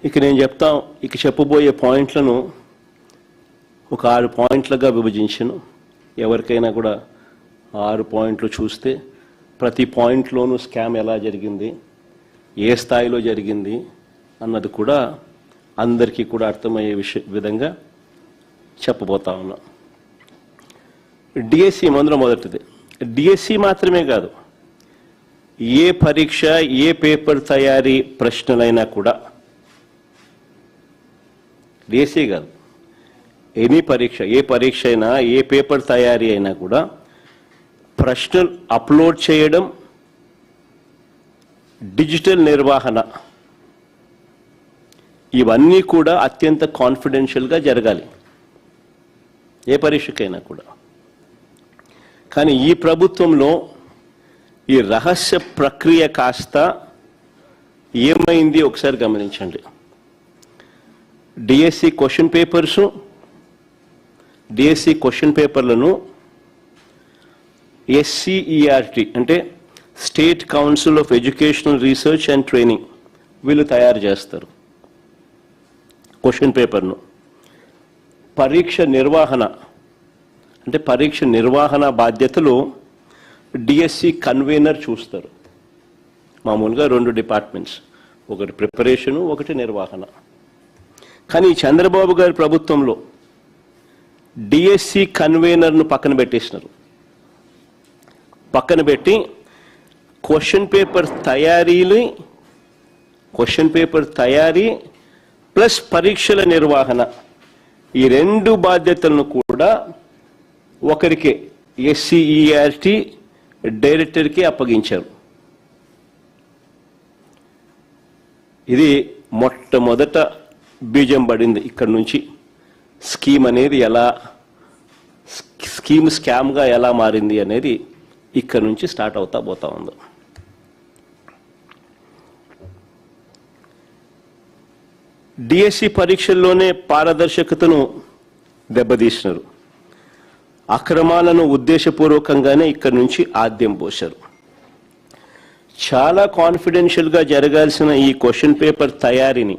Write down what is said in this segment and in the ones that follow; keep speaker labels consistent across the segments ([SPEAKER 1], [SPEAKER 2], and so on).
[SPEAKER 1] ఇక నేను చెప్పబోయే పాయింట్లను ఒక 6 పాయింట్లుగా విభజించాను. ఎవరికైనా కూడా 6 పాయింట్లు చూస్తే ప్రతి పాయింట్లోనూ స్కామ్ ఎలా జరిగింది, ఏ స్థాయిలో జరిగింది అన్నది కూడా అందరికీ కూడా అర్థమయ్యే విధంగా చెప్పబోతా ఉన్నా. డిఎస్సి మొదటిది. డిఎస్సి మాత్రమే కాదు, ఏ పరీక్ష, ఏ పేపర్ తయారీ ప్రశ్నలైనా కూడా, డిఎస్సి కాదు, ఎనీ పరీక్ష, ఏ పరీక్ష అయినా, ఏ పేపర్ తయారీ అయినా కూడా ప్రశ్నలు అప్లోడ్ చేయడం, డిజిటల్ నిర్వహణ, ఇవన్నీ కూడా అత్యంత కాన్ఫిడెన్షియల్గా జరగాలి ఏ పరీక్షకైనా కూడా. కానీ ఈ ప్రభుత్వంలో ఈ రహస్య ప్రక్రియ కాస్త ఏమైంది ఒకసారి గమనించండి. డిఎస్సి క్వశ్చన్ పేపర్లను ఎస్సిఈఆర్టీ అంటే state council of educational research and training వీళ్ళు తయారు చేస్తారు క్వశ్చన్ పేపర్ను. పరీక్ష నిర్వహణ బాధ్యతలు డిఎస్సి కన్వీనర్ చూస్తారు. మామూలుగా 2 డిపార్ట్మెంట్స్, ఒకటి ప్రిపరేషను, ఒకటి నిర్వహణ. కానీ చంద్రబాబు గారి ప్రభుత్వంలో డిఎస్సి కన్వీనర్ను పక్కన పెట్టి క్వశ్చన్ పేపర్ తయారీ ప్లస్ పరీక్షల నిర్వహణ, ఈ 2 బాధ్యతలను కూడా ఒకరికి ఎస్సిఈఆర్టీ డైరెక్టర్కి అప్పగించారు. ఇది మొట్టమొదట బీజం పడింది. ఇక్కడ నుంచి స్కీమ్ అనేది స్కామ్గా ఎలా మారింది అనేది ఇక్కడ నుంచి స్టార్ట్ పోతా ఉంది. డిఎస్సి పరీక్షల్లోనే పారదర్శకతను దెబ్బతీసినారు. అక్రమాలను ఉద్దేశపూర్వకంగానే ఇక్కడ నుంచి ఆద్యం పోశారు. చాలా కాన్ఫిడెన్షియల్గా జరగాల్సిన ఈ క్వశ్చన్ పేపర్ తయారీని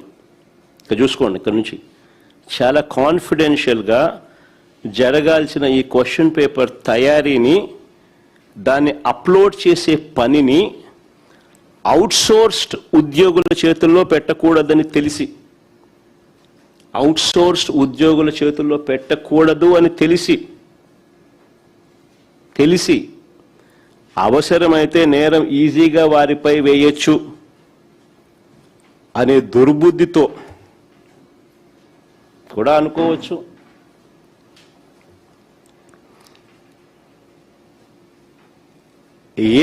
[SPEAKER 1] చూసుకోండి. ఇక్కడ నుంచి చాలా కాన్ఫిడెన్షియల్గా జరగాల్సిన ఈ క్వశ్చన్ పేపర్ తయారీని, దాన్ని అప్లోడ్ చేసే పనిని అవుట్సోర్స్డ్ ఉద్యోగుల చేతుల్లో పెట్టకూడదని తెలిసి అవసరమైతే నేరం ఈజీగా వారిపై వేయొచ్చు అనే దుర్బుద్ధితో కూడా అనుకోవచ్చు.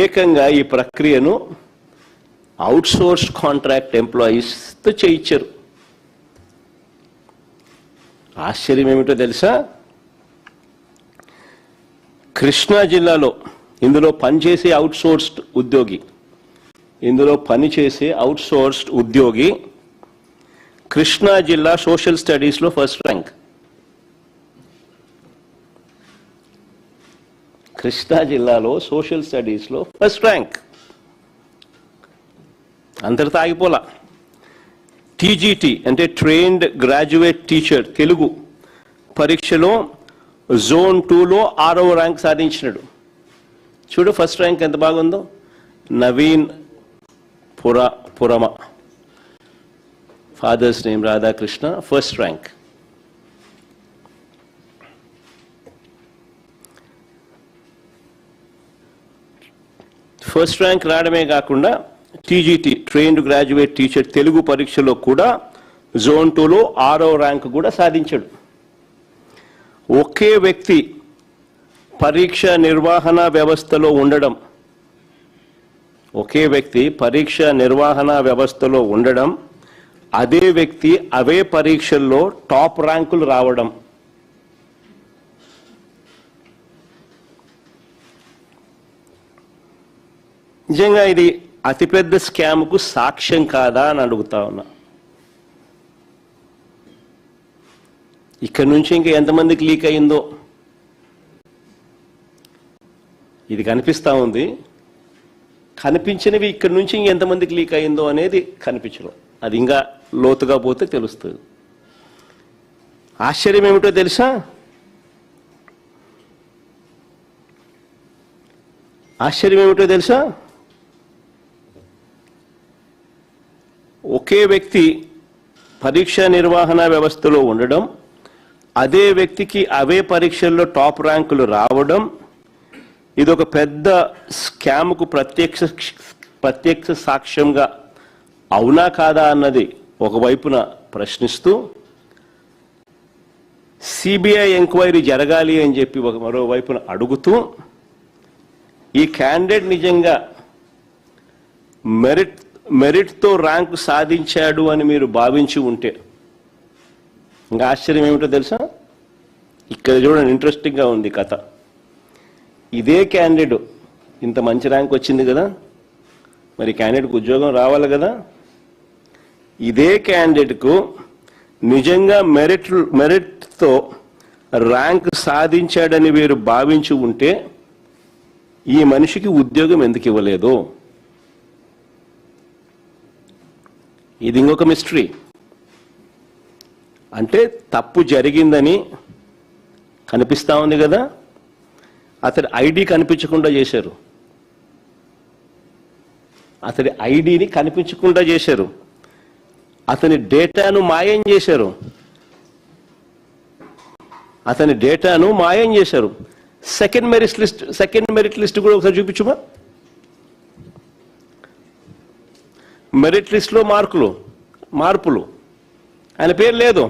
[SPEAKER 1] ఏకంగా ఈ ప్రక్రియను అవుట్సోర్స్ కాంట్రాక్ట్ ఎంప్లాయీస్తో చేయించారు. ఆశ్చర్యం ఏమిటో తెలుసా? కృష్ణా జిల్లాలో ఇందులో పనిచేసే అవుట్సోర్స్డ్ ఉద్యోగి కృష్ణా జిల్లా సోషల్ స్టడీస్లో ఫస్ట్ ర్యాంక్. కృష్ణా జిల్లాలో సోషల్ స్టడీస్లో ఫస్ట్ ర్యాంక్. అంతటితో ఆగిపోలా. టీజీటీ అంటే ట్రైన్డ్ గ్రాడ్యుయేట్ టీచర్ తెలుగు పరీక్షలో జోన్ 2లో 6వ ర్యాంక్ సాధించినాడు. చూడు ఫస్ట్ ర్యాంక్ ఎంత బాగుందో. Naveen Purama, father's name Radhakrishna, first rank. First rank రావడమే కాకుండా TGT trained graduate teacher Telugu పరీక్షలో కూడా జోన్ 2లో 6వ ర్యాంక్ కూడా సాధించాడు. ఒకే వ్యక్తి పరీక్ష నిర్వహణ వ్యవస్థలో ఉండడం, అదే వ్యక్తి అవే పరీక్షల్లో టాప్ ర్యాంకులు రావడం. నిజంగా ఇది అతిపెద్ద స్కామ్కు సాక్ష్యం కాదా అని అడుగుతా ఉన్నా. ఇక్కడ నుంచి ఇంకా ఎంతమందికి లీక్ అయిందో ఇది కనిపిస్తూ ఉంది. కనిపించినవి ఇక్కడ నుంచి ఎంతమందికి లీక్ అయిందో అనేది కనిపించడం. అది ఇంకా లోతుగా పోతే తెలుస్తుంది. ఆశ్చర్యం ఏమిటో తెలుసా? ఆశ్చర్యం ఏమిటో తెలుసా? ఒకే వ్యక్తి పరీక్షా నిర్వహణ వ్యవస్థలో ఉండడం, అదే వ్యక్తికి అవే పరీక్షల్లో టాప్ ర్యాంకులు రావడం, ఇది ఒక పెద్ద స్కామ్కు ప్రత్యక్ష సాక్ష్యంగా అవునా కాదా అన్నది ఒకవైపున ప్రశ్నిస్తూ, సిబిఐ ఎంక్వైరీ జరగాలి అని చెప్పి మరోవైపున అడుగుతూ, ఈ క్యాండిడేట్ నిజంగా మెరిట్తో ర్యాంకు సాధించాడు అని మీరు భావించి ఉంటే, ఇంకా ఆశ్చర్యం ఏమిటో తెలుసా? ఇక్కడ చూడండి, ఇంట్రెస్టింగ్గా ఉంది కథ. ఇదే క్యాండిడేట్ ఇంత మంచి ర్యాంక్ వచ్చింది కదా, మరి క్యాండిడేట్కి ఉద్యోగం రావాలి కదా. ఇదే క్యాండిడేట్కు నిజంగా మెరిట్తో ర్యాంక్ సాధించాడని వీరు భావించి ఉంటే ఈ మనిషికి ఉద్యోగం ఎందుకు ఇవ్వలేదు? ఇది ఇంకొక మిస్టరీ. అంటే తప్పు జరిగిందని కనిపిస్తా ఉంది కదా, అతడి ఐడి కనిపించకుండా చేశారు. అతడి ఐడిని కనిపించకుండా చేశారు. అతని డేటాను మాయం చేశారు. అతని డేటాను మాయం చేశారు. సెకండ్ మెరిట్ లిస్ట్ కూడా ఒకసారి చూపించుమా. మెరిట్ లిస్ట్లో మార్పులు, ఆయన పేరు లేదు.